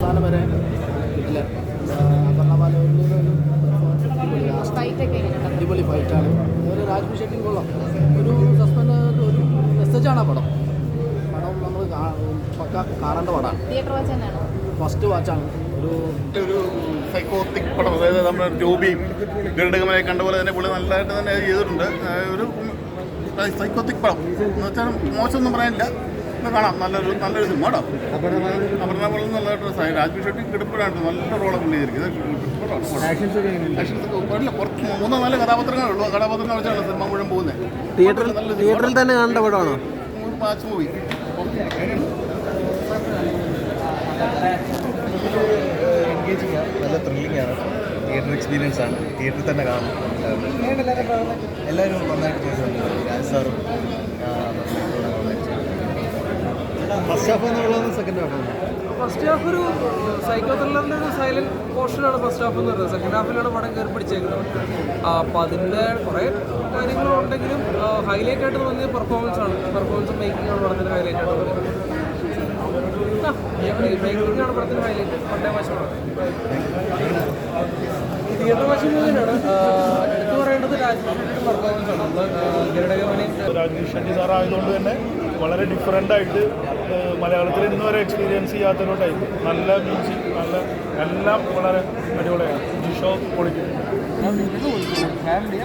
അവസാനം വരെ ഇല്ല അടിപൊളി ഫൈറ്റാണ്. അതുപോലെ രാജ്ബി ഷെട്ടി കൊള്ളാം. ഒരു സസ്പെൻഡ് ഒരു മെസ്സേജാണ് ആ പടം. നമ്മൾ പക്ക കാണേണ്ട പടമാണ്. ഫസ്റ്റ് വാച്ചാണ്. ഒരു സൈക്കോത്തിക് പടം. അതായത് നമ്മുടെ ജോബിയും ഗരുഡകമനെ കണ്ട പോലെ തന്നെ പുള്ളി നല്ലതായിട്ട് തന്നെ ചെയ്തിട്ടുണ്ട്. ഒരു സൈക്കോത്തിക് പടം എന്ന് വെച്ചാൽ മോശമൊന്നും പറയാനില്ല. കാണാം. നല്ലൊരു സിനിമ കേട്ടോ. അപർണ നല്ലതായിട്ട് രാജ്ബി ഷെട്ടി കിടപ്പിടാണ്ട് നല്ല റോളൊക്കെ ചെയ്തിരിക്കുന്നത്. കുറച്ച് 3-4 കഥാപാത്രങ്ങളേ ഉള്ളൂ. കഥാപാത്രങ്ങൾ വെച്ചാണ് സിനിമ മുഴുവൻ പോകുന്നത്. തിയേറ്ററിൽ തന്നെ കാണേണ്ട പടമാണോ? Watch movie. എൻഗേജിങ് ആണ്, നല്ല ത്രില്ലിംഗ് ആണ്. തിയേറ്റർ എക്സ്പീരിയൻസ് ആണ്. തിയേറ്ററിൽ തന്നെ കാണും. എല്ലാവരും നന്നായിട്ട് ചെയ്തിട്ടുണ്ട്. രാജ് സാറും ഫസ്റ്റ് ഹാഫ് എന്നുള്ളത് സെക്കൻഡ് ഹാഫ്. ഫസ്റ്റ് ഹാഫ് ഒരു സൈക്കോ ത്രില്ലറിൻ്റെ ഒരു സൈലൻറ്റ് പോർഷനാണ് ഫസ്റ്റ് ഹാഫ് എന്ന് പറയുന്നത്. സെക്കൻഡ് ഹാഫിലാണ് പടം കയറി പിടിച്ചേക്കുന്നത്. അപ്പോൾ അതിൻ്റെ കുറേ കാര്യങ്ങളുണ്ടെങ്കിലും ഹൈലൈറ്റ് ആയിട്ട് തോന്നിയത് പെർഫോമൻസ് മേക്കിംഗ് ആണ് പടത്തിൻ്റെ ഹൈലൈറ്റ് ആയിട്ട് തോന്നിയത്. മേക്കിംഗ് ആണ് പടത്തിൻ്റെ ഹൈലൈറ്റ്. പട്ടേ വശമാണ് തിയേറ്റർ വശം മൂവിനാണ് എടുത്തു പറയേണ്ടത്. രാജ്ബി പെർഫോമൻസ് ആണ്. നമ്മൾ ഗരുഡകമനെയും രാജ്ബി ഷെട്ടി സാറായതുകൊണ്ട് തന്നെ വളരെ ഡിഫറെൻ്റായിട്ട് മലയാളത്തിൽ ഇന്ന് വരെ എക്സ്പീരിയൻസ് ചെയ്യാത്തൊരു ടൈപ്പ്. നല്ല മ്യൂസിക്, നല്ല എല്ലാം വളരെ അടിപൊളിയാണ്. ജിഷോ പൊളിക്കും. ഫാമിലിയെ